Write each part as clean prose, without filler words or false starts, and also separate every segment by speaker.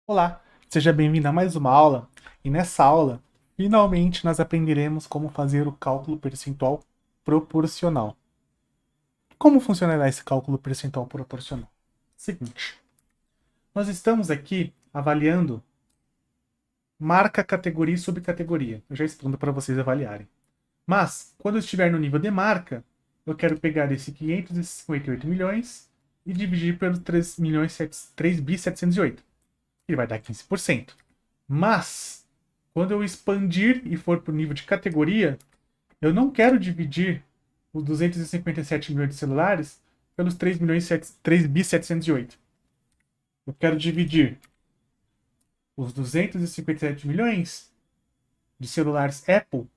Speaker 1: Olá, seja bem-vindo a mais uma aula. E nessa aula, finalmente nós aprenderemos como fazer o cálculo percentual proporcional. Como funcionará esse cálculo percentual proporcional? Seguinte, nós estamos aqui avaliando marca, categoria e subcategoria. Eu já explico para vocês avaliarem. Mas, quando eu estiver no nível de marca, eu quero pegar esse 558 milhões e dividir pelos 3 milhões 3 bi 708. Ele vai dar 15%. Mas, quando eu expandir e for para o nível de categoria, eu não quero dividir os 257 milhões de celulares pelos 3 milhões 3 bi 708. Eu quero dividir os 257 milhões de celulares Apple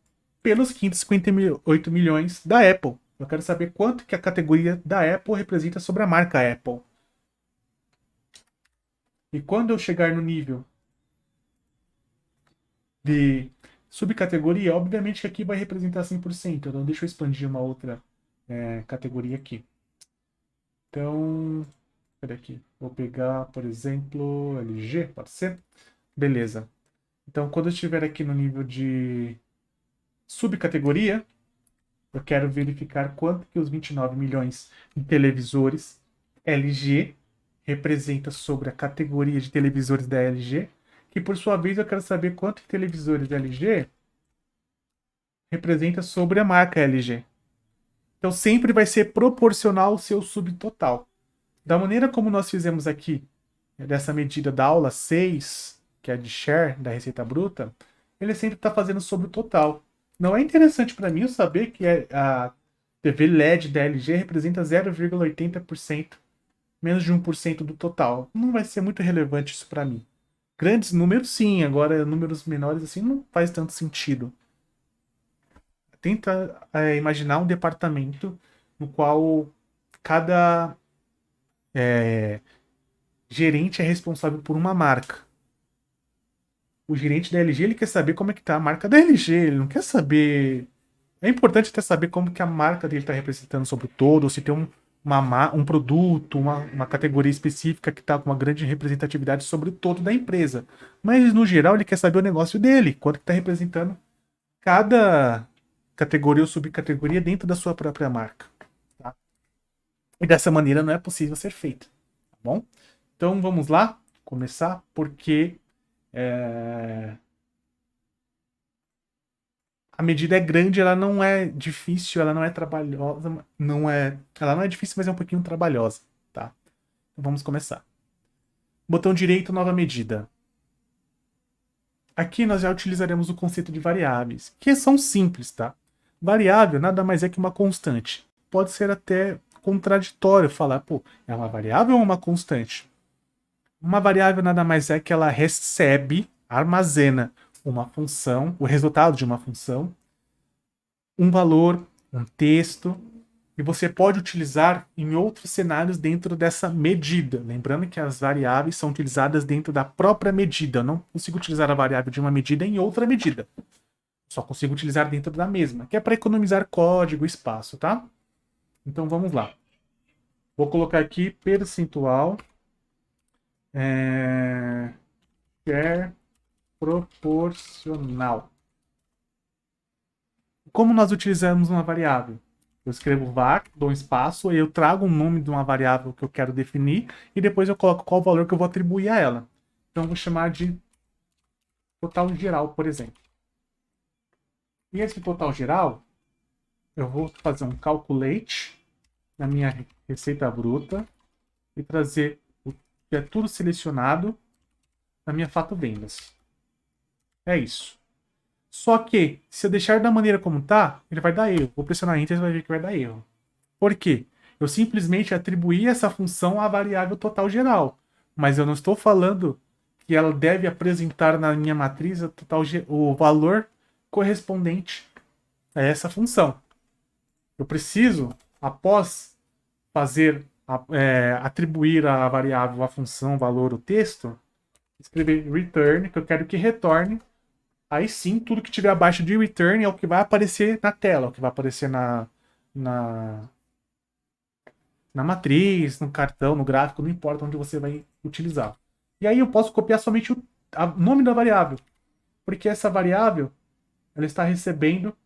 Speaker 1: pelos 558 milhões da Apple. Eu quero saber quanto que a categoria da Apple representa sobre a marca Apple. E quando eu chegar no nível de subcategoria, obviamente que aqui vai representar 100%. Então, deixa eu expandir uma outra categoria aqui. Então, cadê aqui? Vou pegar, por exemplo, LG, pode ser? Beleza. Então, quando eu estiver aqui no nível de subcategoria, eu quero verificar quanto que os 29 milhões de televisores LG representa sobre a categoria de televisores da LG, que por sua vez eu quero saber quanto que televisores LG representa sobre a marca LG. Então sempre vai ser proporcional ao seu subtotal. Da maneira como nós fizemos aqui, dessa medida da aula 6, que é de share da receita bruta, ele sempre está fazendo sobre o total. Não é interessante para mim eu saber que a TV LED da LG representa 0,80%, menos de 1% do total. Não vai ser muito relevante isso para mim. Grandes números, sim, agora números menores assim não faz tanto sentido. Tenta imaginar um departamento no qual cada gerente é responsável por uma marca. O gerente da LG ele quer saber como é que tá a marca da LG, ele não quer saber. É importante até saber como que a marca dele está representando sobre o todo, ou se tem um produto, uma categoria específica que está com uma grande representatividade sobre o todo da empresa. Mas, no geral, ele quer saber o negócio dele, quanto que está representando cada categoria ou subcategoria dentro da sua própria marca. Tá? E dessa maneira não é possível ser feito. Tá bom? Então vamos lá começar, porque a medida é grande, ela não é difícil, ela não é trabalhosa, ela não é difícil, mas é um pouquinho trabalhosa, tá? Então vamos começar. Botão direito, nova medida. Aqui nós já utilizaremos o conceito de variáveis, que são simples, tá? Variável nada mais é que uma constante. Pode ser até contraditório falar, pô, é uma variável ou uma constante? Uma variável nada mais é que ela recebe, armazena uma função, o resultado de uma função, um valor, um texto, e você pode utilizar em outros cenários dentro dessa medida. Lembrando que as variáveis são utilizadas dentro da própria medida. Eu não consigo utilizar a variável de uma medida em outra medida. Só consigo utilizar dentro da mesma, que é para economizar código e espaço, tá? Então vamos lá. Vou colocar aqui percentual share proporcional. Como nós utilizamos uma variável? Eu escrevo var, dou um espaço, e eu trago o nome de uma variável que eu quero definir e depois eu coloco qual valor que eu vou atribuir a ela. Então eu vou chamar de total geral, por exemplo. E esse total geral, eu vou fazer um calculate na minha receita bruta e trazer o que é tudo selecionado na minha fato vendas. É isso. Só que, se eu deixar da maneira como tá, ele vai dar erro. Vou pressionar Enter e vai ver que vai dar erro. Por quê? Eu simplesmente atribuí essa função à variável total geral. Mas eu não estou falando que ela deve apresentar na minha matriz o valor correspondente a essa função. Eu preciso, após fazer atribuir a variável a função, valor, o texto, escrever return, que eu quero que retorne. Aí sim, tudo que tiver abaixo de return é o que vai aparecer na tela, o que vai aparecer na, na matriz, no cartão, no gráfico, não importa onde você vai utilizar. E aí eu posso copiar somente o nome da variável, porque essa variável ela está recebendo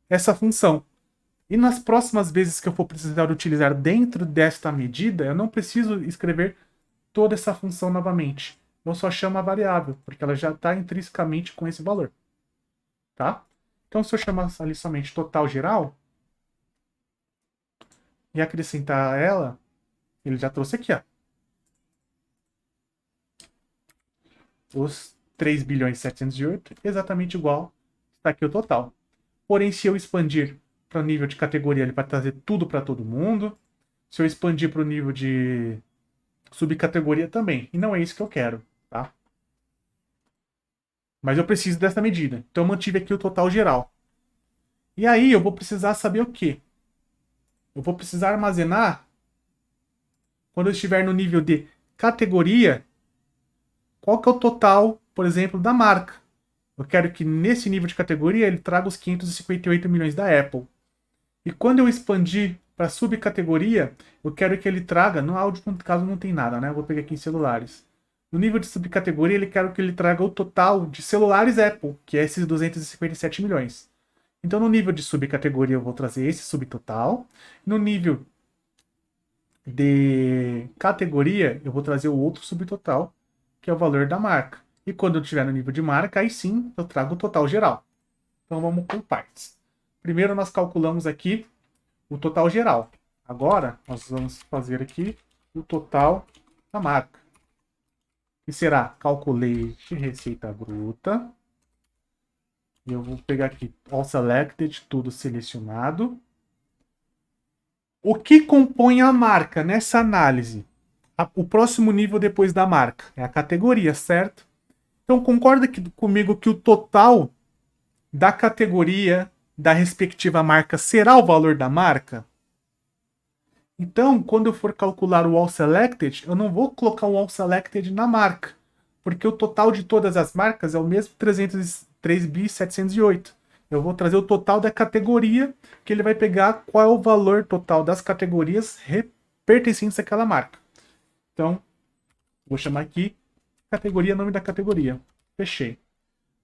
Speaker 1: essa função. E nas próximas vezes que eu for precisar utilizar dentro desta medida, eu não preciso escrever toda essa função novamente. Eu só chamo a variável, porque ela já está intrinsecamente com esse valor. Tá? Então, se eu chamar ali somente total geral e acrescentar ela, ele já trouxe aqui, ó, os 3 bilhões e 708, exatamente igual está aqui o total. Porém, se eu expandir para o nível de categoria, ele vai trazer tudo para todo mundo. Se eu expandir para o nível de subcategoria também. E não é isso que eu quero, tá? Mas eu preciso dessa medida. Então eu mantive aqui o total geral. E aí eu vou precisar saber o quê? Eu vou precisar armazenar, quando eu estiver no nível de categoria, qual que é o total, por exemplo, da marca. Eu quero que nesse nível de categoria ele traga os 558 milhões da Apple. E quando eu expandir para subcategoria, eu quero que ele traga, no áudio, no caso não tem nada, né? Eu vou pegar aqui em celulares. No nível de subcategoria, ele quer que ele traga o total de celulares Apple, que é esses 257 milhões. Então, no nível de subcategoria, eu vou trazer esse subtotal. No nível de categoria, eu vou trazer o outro subtotal, que é o valor da marca. E quando eu estiver no nível de marca, aí sim eu trago o total geral. Então vamos por partes. Primeiro nós calculamos aqui o total geral. Agora nós vamos fazer aqui o total da marca. Que será calculate receita bruta. E eu vou pegar aqui all selected, tudo selecionado. O que compõe a marca nessa análise? O próximo nível depois da marca é a categoria, certo? Então concorda comigo que o total da categoria da respectiva marca será o valor da marca? Então, quando eu for calcular o all selected, eu não vou colocar o all selected na marca, porque o total de todas as marcas é o mesmo 3.708. Eu vou trazer o total da categoria, que ele vai pegar qual é o valor total das categorias pertencentes àquela marca. Então, vou chamar aqui categoria, nome da categoria. Fechei.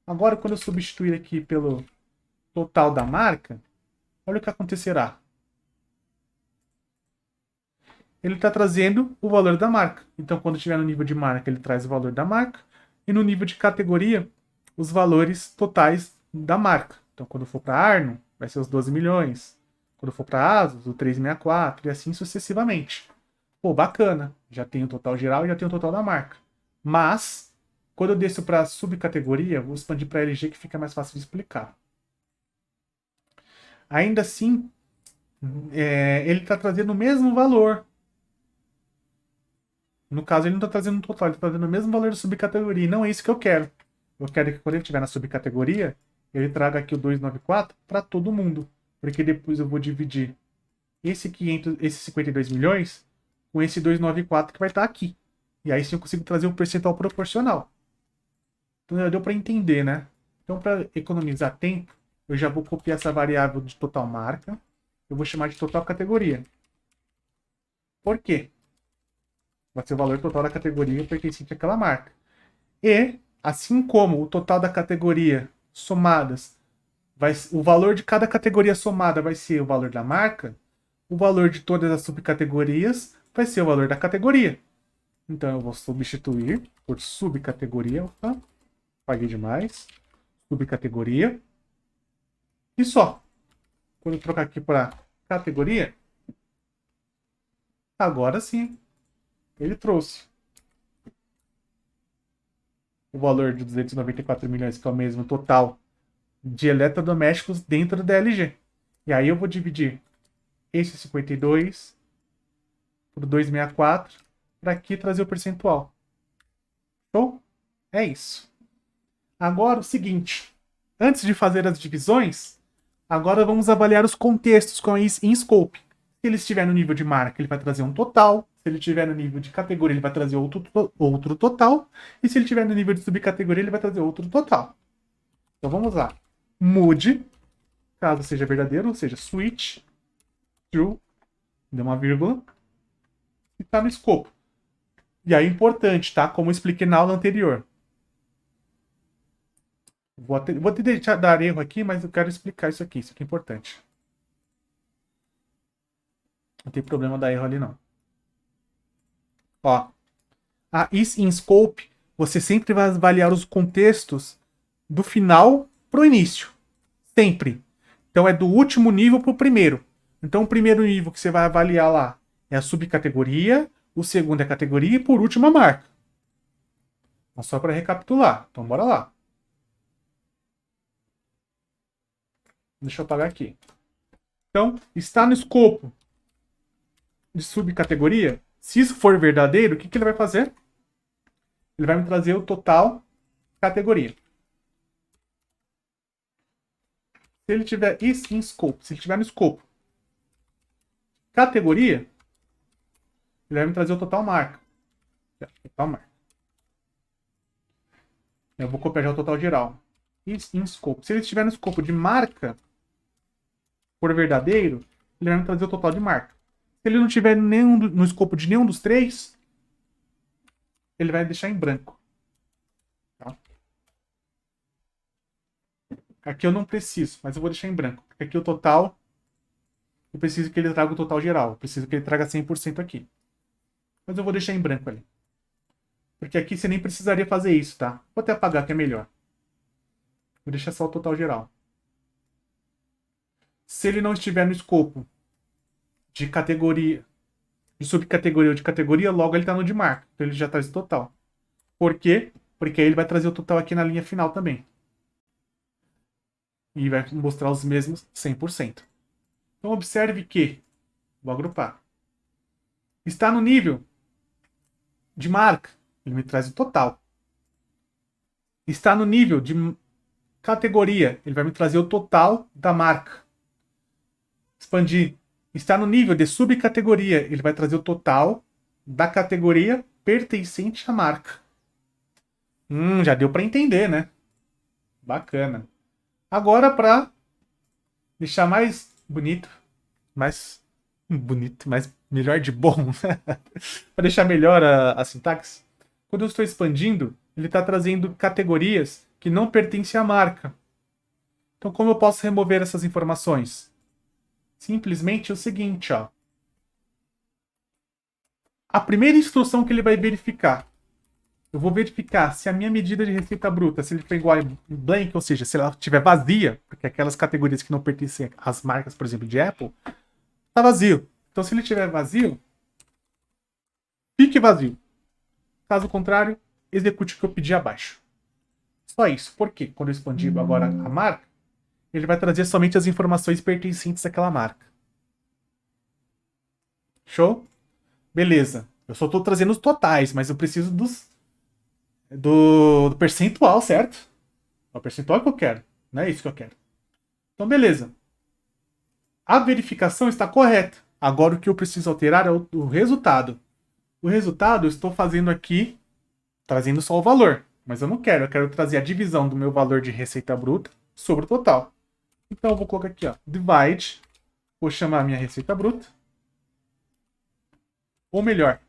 Speaker 1: Agora, quando eu substituir aqui pelo total da marca, olha o que acontecerá. Ele está trazendo o valor da marca. Então, quando estiver no nível de marca, ele traz o valor da marca. E no nível de categoria, os valores totais da marca. Então, quando for para Arno, vai ser os 12 milhões. Quando for para Asus, o 364 e assim sucessivamente. Pô, bacana. Já tem o total geral e já tem o total da marca. Mas, quando eu desço para subcategoria, vou expandir para LG que fica mais fácil de explicar. Ainda assim, ele está trazendo o mesmo valor. No caso, ele não está trazendo um total, ele está trazendo o mesmo valor da subcategoria. E não é isso que eu quero. Eu quero que quando ele estiver na subcategoria, ele traga aqui o 294 para todo mundo. Porque depois eu vou dividir esses 52 milhões com esse 294 que vai estar aqui. E aí sim eu consigo trazer um percentual proporcional. Então já deu para entender, né? Então, para economizar tempo, eu já vou copiar essa variável de total marca. Eu vou chamar de total categoria. Por quê? Vai ser o valor total da categoria pertencente àquela marca. E, assim como o total da categoria somadas, o valor de cada categoria somada vai ser o valor da marca, o valor de todas as subcategorias vai ser o valor da categoria. Então eu vou substituir por subcategoria. Opa, paguei demais. Subcategoria. E só. Quando eu trocar aqui para categoria, agora sim, ele trouxe o valor de 294 milhões, que é o mesmo total de eletrodomésticos dentro da LG. E aí eu vou dividir esse 52 por 264 para aqui trazer o percentual. Show? É isso. Agora o seguinte, antes de fazer as divisões, agora vamos avaliar os contextos com isso em scope. Se ele estiver no nível de marca, ele vai trazer um total. Se ele estiver no nível de categoria, ele vai trazer outro total. E se ele estiver no nível de subcategoria, ele vai trazer outro total. Então vamos lá. Mude, caso seja verdadeiro, ou seja, switch, true, deu uma vírgula, e está no escopo. E aí é importante, tá? Como eu expliquei na aula anterior. Vou te deixar dar erro aqui, mas eu quero explicar isso aqui. Isso aqui é importante. Não tem problema dar erro ali, não. Ó, a is in scope, você sempre vai avaliar os contextos do final pro início. Sempre. Então é do último nível pro primeiro. Então o primeiro nível que você vai avaliar lá é a subcategoria, o segundo é a categoria e por último a marca. Então, só para recapitular. Então bora lá. Deixa eu apagar aqui. Então, está no escopo de subcategoria. Se isso for verdadeiro, o que, que ele vai fazer? Ele vai me trazer o total categoria. Se ele tiver is in scope, se ele tiver no escopo categoria, ele vai me trazer o total marca. Total marca. Eu vou copiar já o total geral. Is in scope. Se ele estiver no escopo de marca, for verdadeiro, ele vai me trazer o total de marca. Se ele não tiver no escopo de nenhum dos três, ele vai deixar em branco. Tá? Aqui eu não preciso, mas eu vou deixar em branco. Porque aqui o total, eu preciso que ele traga o total geral. Eu preciso que ele traga 100% aqui. Mas eu vou deixar em branco ali. Porque aqui você nem precisaria fazer isso, tá? Vou até apagar que é melhor. Vou deixar só o total geral. Se ele não estiver no escopo de categoria, de subcategoria ou de categoria, logo ele está no de marca. Então ele já traz o total. Por quê? Porque aí ele vai trazer o total aqui na linha final também. E vai mostrar os mesmos 100%. Então observe que, vou agrupar, está no nível de marca, ele me traz o total. Está no nível de categoria, ele vai me trazer o total da marca. Expandir. Está no nível de subcategoria, ele vai trazer o total da categoria pertencente à marca. Já deu para entender, né? Bacana. Agora, para deixar mais bonito, mais melhor de bom, para deixar melhor a sintaxe, quando eu estou expandindo, ele está trazendo categorias que não pertencem à marca. Então, como eu posso remover essas informações? Simplesmente o seguinte, ó. A primeira instrução que ele vai verificar, eu vou verificar se a minha medida de receita bruta, se ele for igual a blank, ou seja, se ela estiver vazia, porque aquelas categorias que não pertencem às marcas, por exemplo, de Apple, está vazio. Então, se ele estiver vazio, fique vazio. Caso contrário, execute o que eu pedi abaixo. Só isso. Por quê? Quando eu expandir agora a marca, ele vai trazer somente as informações pertencentes àquela marca. Show? Beleza. Eu só estou trazendo os totais, mas eu preciso do percentual, certo? É o percentual que eu quero. Não é isso que eu quero. Então, beleza. A verificação está correta. Agora o que eu preciso alterar é o resultado. O resultado eu estou fazendo aqui, trazendo só o valor. Mas eu não quero. Eu quero trazer a divisão do meu valor de receita bruta sobre o total. Então eu vou colocar aqui, ó, divide. Vou chamar a minha receita bruta. Ou melhor,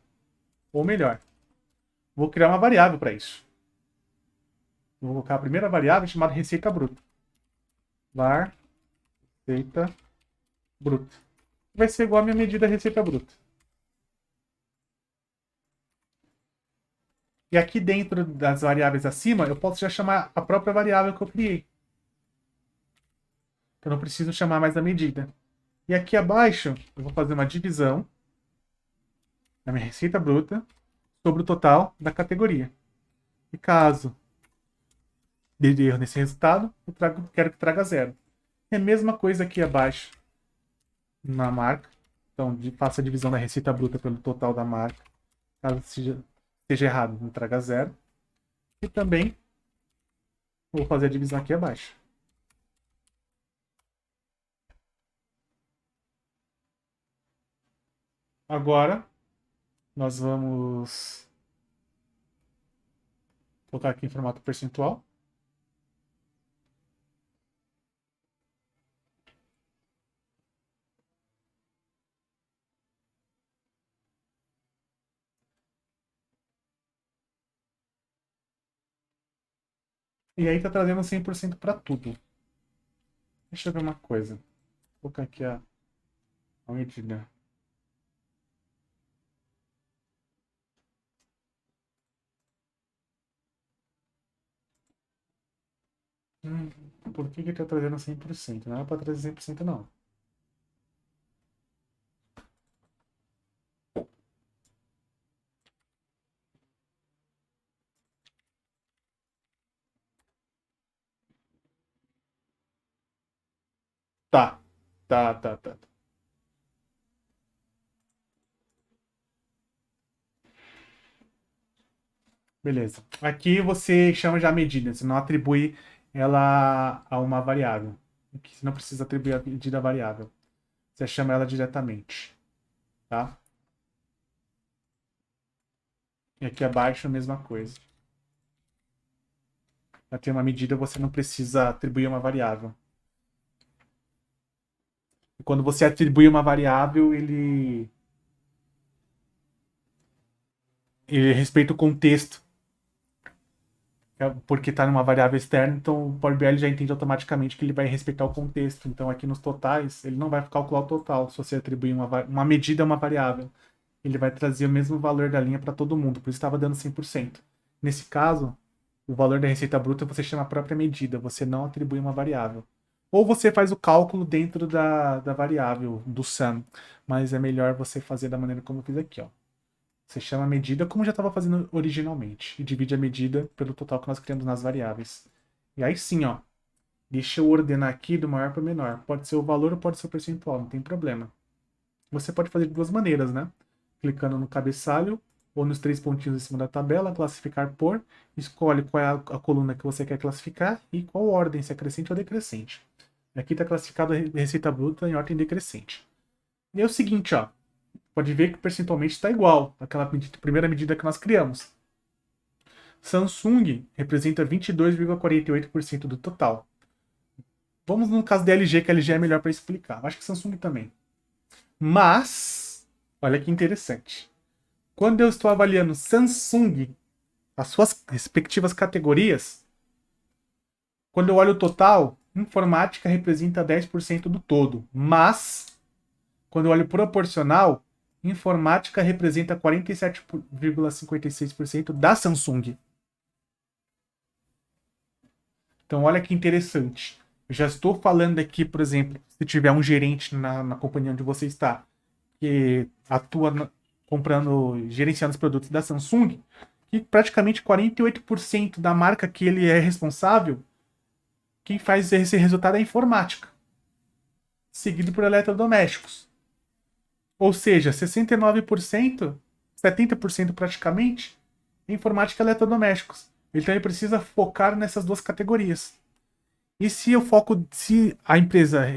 Speaker 1: vou criar uma variável para isso. Vou colocar a primeira variável chamada receita bruta. Var receita bruta. Vai ser igual a minha medida receita bruta. E aqui dentro das variáveis acima, eu posso já chamar a própria variável que eu criei. Então não preciso chamar mais a medida. E aqui abaixo, eu vou fazer uma divisão da minha receita bruta sobre o total da categoria. E caso dê erro nesse resultado, quero que traga zero. É a mesma coisa aqui abaixo na marca. Então, faça a divisão da receita bruta pelo total da marca. Caso esteja errado, me traga zero. E também vou fazer a divisão aqui abaixo. Agora, nós vamos colocar aqui em formato percentual. E aí tá trazendo 100% para tudo. Deixa eu ver uma coisa. Vou colocar aqui a medida. Hum, por que que tá trazendo 100%? Não é para trazer 100% não. Tá. Tá. Beleza. Aqui você chama já a medida, você não atribui ela a uma variável. Aqui você não precisa atribuir a medida variável. Você chama ela diretamente, tá? E aqui abaixo a mesma coisa. Para ter uma medida, você não precisa atribuir uma variável. E quando você atribui uma variável, ele respeita o contexto, porque está numa variável externa, então o Power BI já entende automaticamente que ele vai respeitar o contexto. Então aqui nos totais, ele não vai calcular o total se você atribuir uma medida a uma variável. Ele vai trazer o mesmo valor da linha para todo mundo, por isso estava dando 100%. Nesse caso, o valor da receita bruta você chama a própria medida, você não atribui uma variável. Ou você faz o cálculo dentro da variável, do sum, mas é melhor você fazer da maneira como eu fiz aqui, ó. Você chama a medida como já estava fazendo originalmente, e divide a medida pelo total que nós criamos nas variáveis. E aí sim, ó, deixa eu ordenar aqui do maior para o menor. Pode ser o valor ou pode ser o percentual, não tem problema. Você pode fazer de duas maneiras, né? Clicando no cabeçalho ou nos três pontinhos em cima da tabela, classificar por, escolhe qual é a coluna que você quer classificar e qual ordem, se é crescente ou decrescente. Aqui está classificado a receita bruta em ordem decrescente. E é o seguinte, ó, pode ver que percentualmente está igual àquela primeira medida que nós criamos. Samsung representa 22,48% do total. Vamos no caso da LG, que a LG é melhor para explicar. Acho que Samsung também. Mas, olha que interessante. Quando eu estou avaliando Samsung, as suas respectivas categorias, quando eu olho o total, informática representa 10% do todo. Mas, quando eu olho proporcional, informática representa 47,56% da Samsung. Então, olha que interessante. Eu já estou falando aqui, por exemplo, se tiver um gerente na companhia onde você está, que atua comprando, gerenciando os produtos da Samsung, que praticamente 48% da marca que ele é responsável, quem faz esse resultado é a informática, seguido por eletrodomésticos. Ou seja, 69%, 70% praticamente, é informática e eletrodomésticos. Então ele precisa focar nessas duas categorias. E se eu foco, se a empresa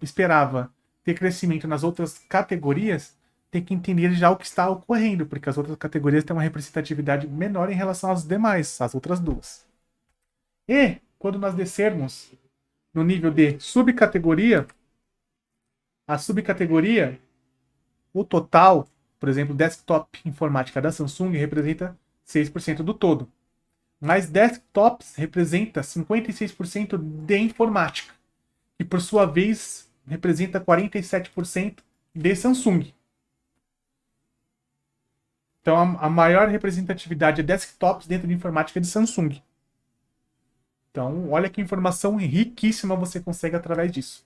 Speaker 1: esperava ter crescimento nas outras categorias, tem que entender já o que está ocorrendo, porque as outras categorias têm uma representatividade menor em relação às demais, as outras duas. E quando nós descermos no nível de subcategoria, a subcategoria, o total, por exemplo, desktop informática da Samsung representa 6% do todo. Mas desktops representa 56% de informática, que por sua vez representa 47% de Samsung. Então a maior representatividade é desktops dentro de informática de Samsung. Então, olha que informação riquíssima você consegue através disso.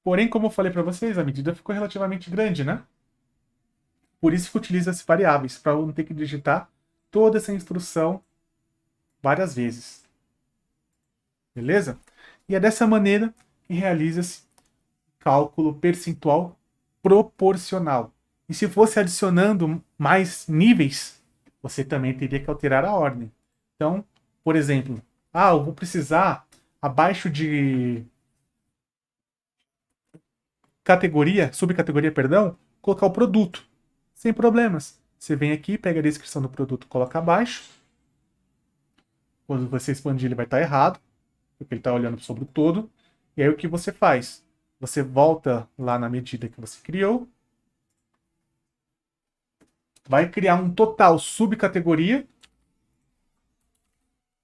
Speaker 1: Porém, como eu falei para vocês, a medida ficou relativamente grande, né? Por isso que utiliza as variáveis, para não ter que digitar toda essa instrução várias vezes. Beleza? E é dessa maneira que realiza-se cálculo percentual proporcional. E se fosse adicionando mais níveis, você também teria que alterar a ordem. Então, por exemplo, eu vou precisar, abaixo de categoria, subcategoria, perdão, colocar o produto. Sem problemas. Você vem aqui, pega a descrição do produto, coloca abaixo. Quando você expandir, ele vai estar errado, porque ele está olhando sobre o todo. E aí o que você faz? Você volta lá na medida que você criou, vai criar um total subcategoria,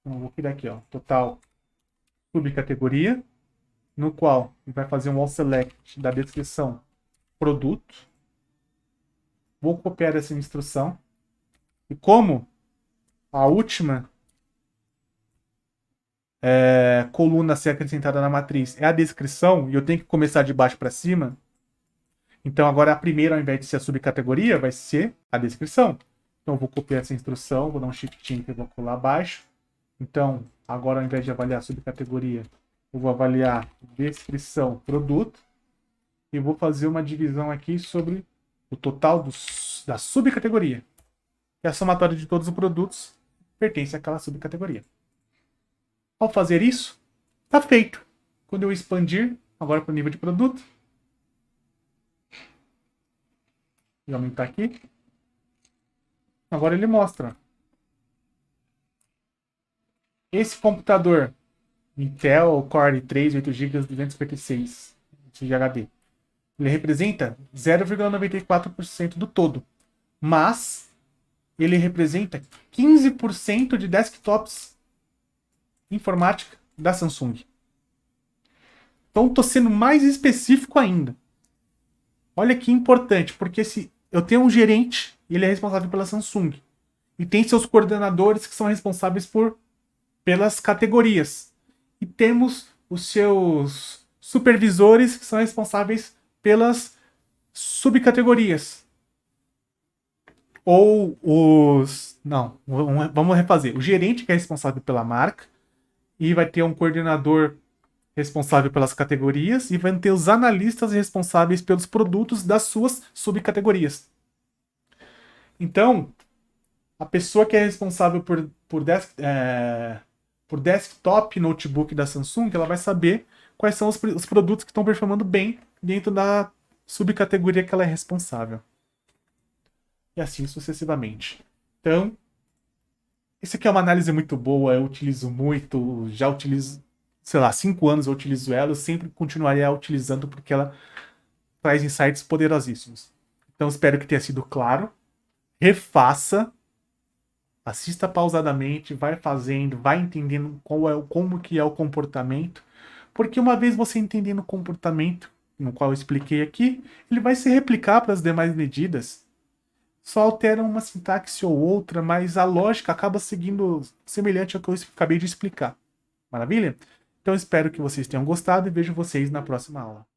Speaker 1: Então, eu vou criar aqui, ó, total subcategoria, no qual vai fazer um all select da descrição produto. Vou copiar essa instrução. E como a última coluna a ser acrescentada na matriz é a descrição, e eu tenho que começar de baixo para cima, então agora a primeira, ao invés de ser a subcategoria, vai ser a descrição. Então eu vou copiar essa instrução, vou dar um shift enter e vou colar abaixo. Então, agora ao invés de avaliar a subcategoria, eu vou avaliar descrição produto. E vou fazer uma divisão aqui sobre o total da subcategoria. E a somatória de todos os produtos pertence àquela subcategoria. Ao fazer isso, está feito. Quando eu expandir agora para o nível de produto, vou aumentar aqui. Agora ele mostra. Esse computador Intel Core i3 8 GB 256 de HD. Ele representa 0,94% do todo. Mas ele representa 15% de desktops informática da Samsung. Então estou sendo mais específico ainda. Olha que importante, porque se eu tenho um gerente, ele é responsável pela Samsung. E tem seus coordenadores que são responsáveis pelas categorias. E temos os seus supervisores que são responsáveis pelas subcategorias. Ou os... Não, vamos refazer. O gerente que é responsável pela marca. E vai ter um coordenador responsável pelas categorias. E vai ter os analistas responsáveis pelos produtos das suas subcategorias. Então, a pessoa que é responsável por desktop notebook da Samsung, ela vai saber quais são os produtos que estão performando bem dentro da subcategoria que ela é responsável. E assim sucessivamente. Então, isso aqui é uma análise muito boa, eu utilizo muito, já utilizo, sei lá, 5 anos eu utilizo ela, eu sempre continuaria utilizando porque ela traz insights poderosíssimos. Então, espero que tenha sido claro. Refaça, assista pausadamente, vai fazendo, vai entendendo como que é o comportamento, porque uma vez você entendendo o comportamento, no qual eu expliquei aqui, ele vai se replicar para as demais medidas. Só altera uma sintaxe ou outra, mas a lógica acaba seguindo semelhante ao que eu acabei de explicar. Maravilha? Então espero que vocês tenham gostado e vejo vocês na próxima aula.